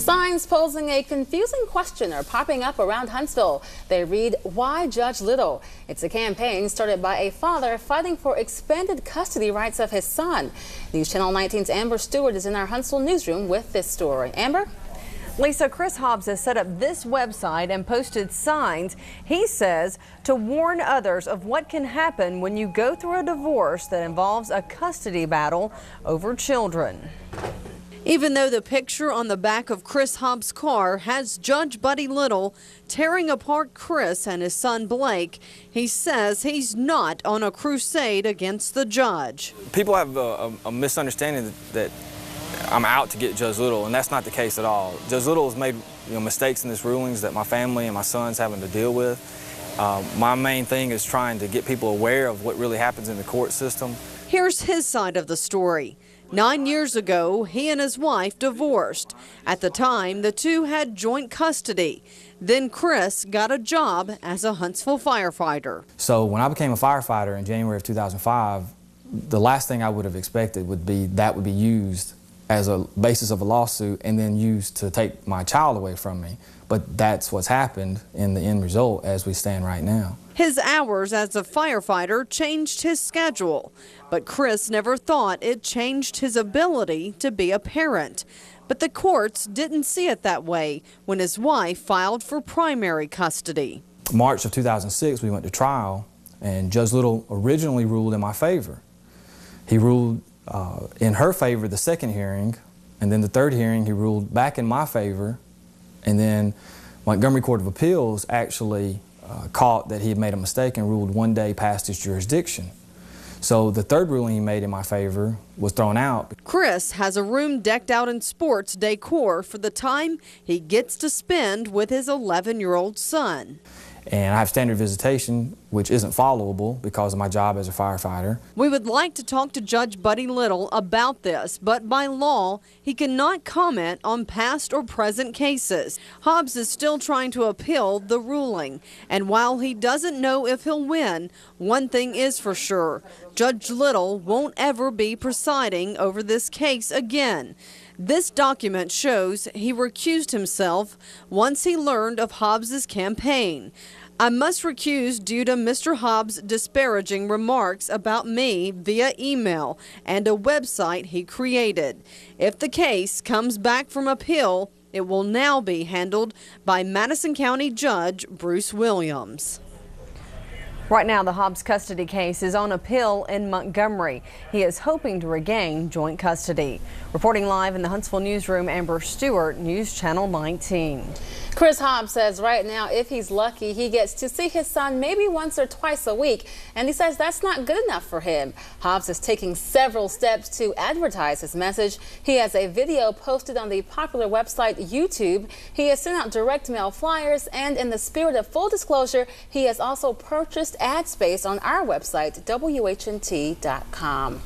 Signs posing a confusing question are popping up around Huntsville. They read, "Why Judge Little?" It's a campaign started by a father fighting for expanded custody rights of his son. News Channel 19's Amber Stewart is in our Huntsville newsroom with this story. Amber? Lisa, Chris Hobbs has set up this website and posted signs, he says, to warn others of what can happen when you go through a divorce that involves a custody battle over children. Even though the picture on the back of Chris Hobbs' car has Judge Buddy Little tearing apart Chris and his son Blake, he says he's not on a crusade against the judge. People have a misunderstanding that I'm out to get Judge Little, and that's not the case at all. Judge Little has made mistakes in his rulings that my family and my son's having to deal with. My main thing is trying to get people aware of what really happens in the court system. Here's his side of the story. 9 years ago, he and his wife divorced. At the time, the two had joint custody. Then Chris got a job as a Huntsville firefighter. So when I became a firefighter in January of 2005, the last thing I would have expected would be that would be used as a basis of a lawsuit and then used to take my child away from me. But that's what's happened in the end result as we stand right now. His hours as a firefighter changed his schedule, but Chris never thought it changed his ability to be a parent. But the courts didn't see it that way when his wife filed for primary custody. March of 2006, we went to trial, and Judge Little originally ruled in my favor. He ruled in her favor the second hearing, and then the third hearing he ruled back in my favor, and then Montgomery Court of Appeals actually caught that he had made a mistake and ruled 1 day past his jurisdiction. So the third ruling he made in my favor was thrown out. Chris has a room decked out in sports decor for the time he gets to spend with his 11-year-old son. And I have standard visitation, which isn't followable because of my job as a firefighter. We would like to talk to Judge Buddy Little about this, but by law, he cannot comment on past or present cases. Hobbs is still trying to appeal the ruling, and while he doesn't know if he'll win, one thing is for sure: Judge Little won't ever be presiding over this case again. This document shows he recused himself once he learned of Hobbs's campaign. "I must recuse due to Mr. Hobbs' disparaging remarks about me via email and a website he created. If the case comes back from appeal, it will now be handled by Madison County Judge Bruce Williams." Right now, the Hobbs custody case is on appeal in Montgomery. He is hoping to regain joint custody. Reporting live in the Huntsville newsroom, Amber Stewart, News Channel 19. Chris Hobbs says right now, if he's lucky, he gets to see his son maybe once or twice a week, and he says that's not good enough for him. Hobbs is taking several steps to advertise his message. He has a video posted on the popular website YouTube. He has sent out direct mail flyers, and in the spirit of full disclosure, he has also purchased ad space on our website, WHNT.com.